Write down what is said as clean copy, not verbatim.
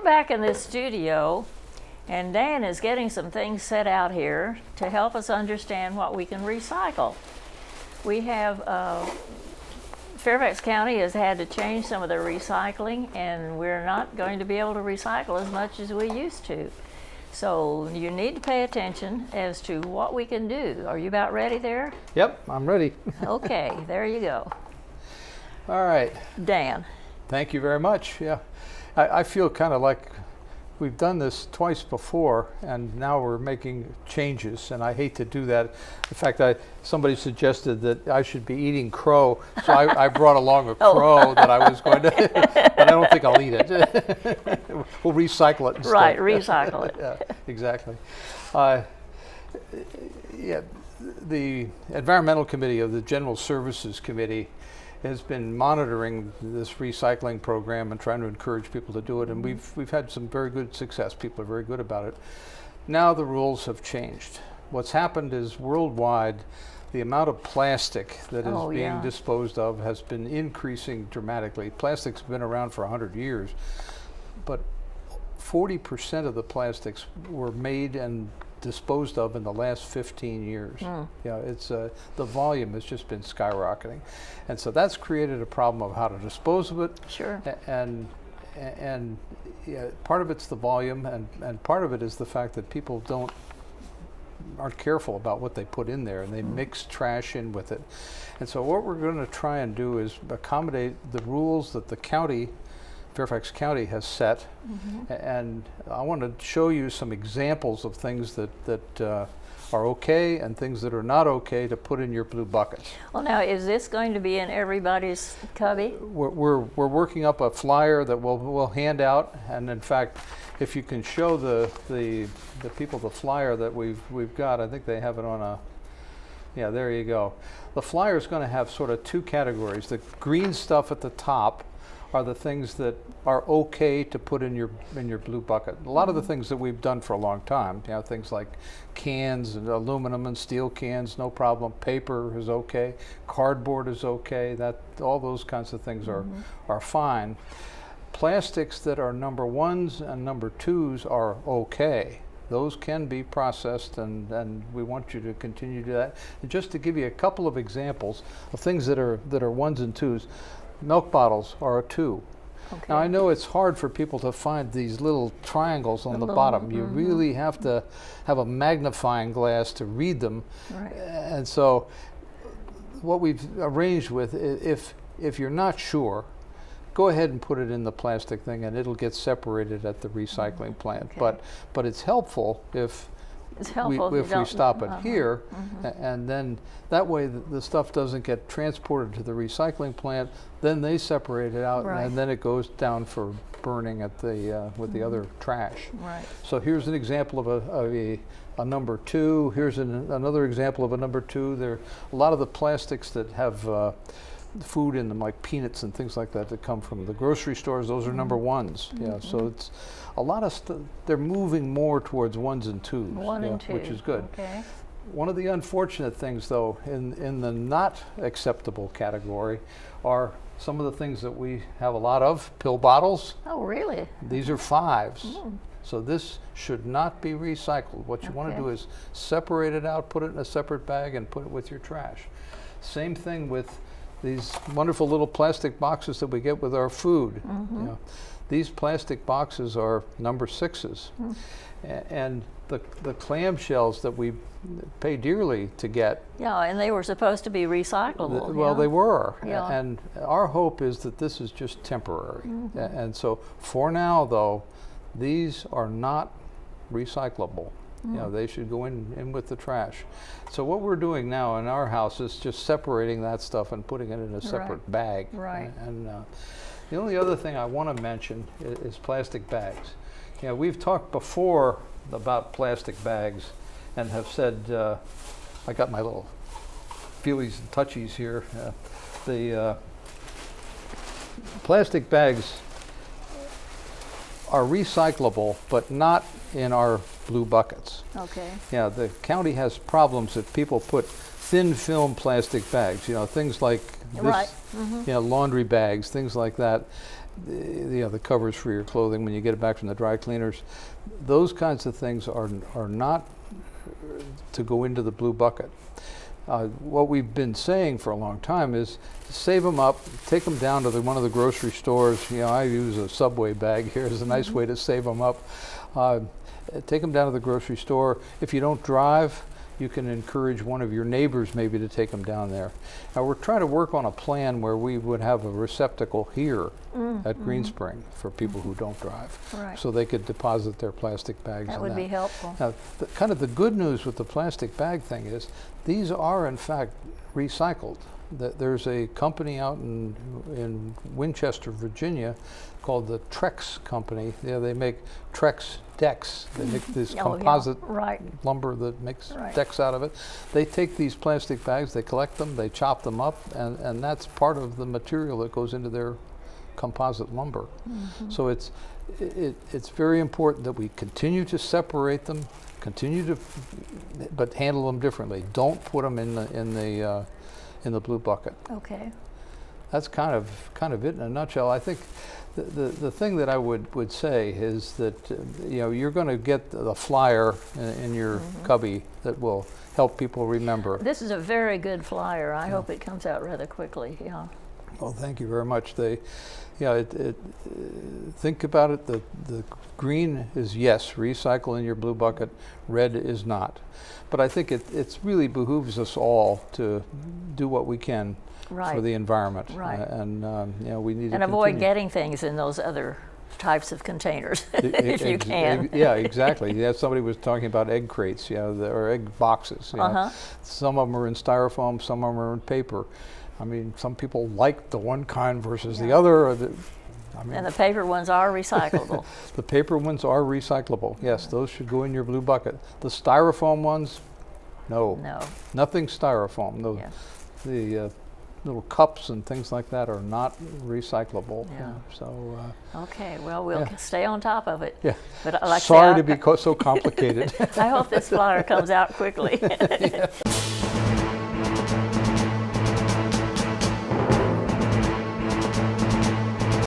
we're back in this studio, and Dan is getting some things set out here to help us understand what we can recycle. We have, Fairfax County has had to change some of their recycling, and we're not going to be able to recycle as much as we used to. So you need to pay attention as to what we can do. Are you about ready there? Yep, I'm ready. Okay, there you go. All right. Dan. Thank you very much. Yeah, I feel kind of like we've done this twice before, and now we're making changes, and I hate to do that. In fact, somebody suggested that I should be eating crow, so I brought along a crow that I was going to, but I don't think I'll eat it. We'll recycle it instead. Right, recycle it. Yeah, exactly. Yeah, the Environmental Committee of the General Services Committee has been monitoring this recycling program and trying to encourage people to do it, and we've had some very good success. People are very good about it. Now the rules have changed. What's happened is worldwide, the amount of plastic that is being disposed of has been increasing dramatically. Plastic's been around for 100 years, but 40% of the plastics were made and disposed of in the last 15 years. Yeah, it's the volume has just been skyrocketing, and so that's created a problem of how to dispose of it. Sure. And yeah, part of it's the volume, and part of it is the fact that people aren't careful about what they put in there, and they mix trash in with it. And so what we're going to try and do is accommodate the rules that the county, Fairfax County, has set, and I want to show you some examples of things that are okay and things that are not okay to put in your blue buckets. Well, now, is this going to be in everybody's cubby? We're working up a flyer that we'll hand out, and in fact, if you can show the people the flyer that we've got, I think they have it on a. Yeah, there you go. The flyer is going to have sort of two categories. The green stuff at the top are the things that are okay to put in your blue bucket. A lot of the things that we've done for a long time, you know, things like cans and aluminum and steel cans, no problem. Paper is okay. Cardboard is okay. All those kinds of things are fine. Plastics that are number ones and number twos are okay. Those can be processed, and we want you to continue to do that. And just to give you a couple of examples of things that are ones and twos, milk bottles are a 2. Okay. Now I know it's hard for people to find these little triangles on the bottom. You really have to have a magnifying glass to read them. Right. And so what we've arranged with, if you're not sure, go ahead and put it in the plastic thing, and it'll get separated at the recycling plant. Okay. But it's helpful if we stop it here, and then that way the stuff doesn't get transported to the recycling plant. Then they separate it out, and then it goes down for burning at the with the other trash. Right. So here's an example of a number 2. Here's another example of a number 2. There are a lot of the plastics that have food in them, like peanuts and things like that come from the grocery stores. Those are number 1s. Yeah, so it's a lot of they're moving more towards 1s and 2s. 1 and 2, which is good. Okay. One of the unfortunate things, though, in the not acceptable category are some of the things that we have a lot of. Pill bottles. Oh, really? These are 5s. So this should not be recycled. What you want to do is separate it out, put it in a separate bag, and put it with your trash. Same thing with these wonderful little plastic boxes that we get with our food. You know, these plastic boxes are number 6s. And the clamshells that we pay dearly to get. Yeah, and they were supposed to be recyclable. Well, they were. Yeah. And our hope is that this is just temporary. And so for now, though, these are not recyclable. You know, they should go in with the trash. So what we're doing now in our house is just separating that stuff and putting it in a separate bag. Right. And the only other thing I want to mention is plastic bags. You know, we've talked before about plastic bags and have said, I got my little feelies and touchies here. The plastic bags are recyclable, but not in our blue buckets. Okay. Yeah, the county has problems if people put thin film plastic bags, you know, things like this, you know, laundry bags, things like that. the covers for your clothing when you get it back from the dry cleaners. Those kinds of things are not to go into the blue bucket. What we've been saying for a long time is save them up, take them down to one of the grocery stores. You know, I use a Subway bag here as a nice way to save them up. Take them down to the grocery store. If you don't drive, you can encourage one of your neighbors maybe to take them down there. Now we're trying to work on a plan where we would have a receptacle here at Green Spring for people who don't drive, Right. so they could deposit their plastic bags. That in would be helpful. Now, kind of the good news with the plastic bag thing is these are in fact recycled. There's a company out in Winchester, Virginia, called the Trex Company. Yeah, they make Trex decks. They make this composite Right. lumber that makes Right. decks out of it. They take these plastic bags, they collect them, they chop them up, and that's part of the material that goes into their composite lumber. So it's very important that we continue to separate them, but handle them differently. Don't put them in the blue bucket. Okay. That's kind of it in a nutshell. I think the thing that I would say is that you know, you're going to get the flyer in your cubby that will help people remember. This is a very good flyer. I hope it comes out rather quickly. Yeah. Well, thank you very much. Think about it. The green is yes, recycle in your blue bucket. Red is not. But I think it really behooves us all to do what we can Right. for the environment. Right. And you know, we need to And avoid continue. getting things in those other types of containers, if you can. Yeah, exactly. Yeah, somebody was talking about egg crates, you know, or egg boxes. You know. Some of them are in styrofoam, some of them are in paper. I mean, some people like the one kind versus the other. I mean, And the paper ones are recyclable. the paper ones are recyclable. Yes, those should go in your blue bucket. The styrofoam ones, no. No. Nothing styrofoam. Yeah. The little cups and things like that are not recyclable. Yeah. So. Okay, well, we'll stay on top of it. Yeah. But like I Sorry say, to be so complicated. I hope this flyer comes out quickly.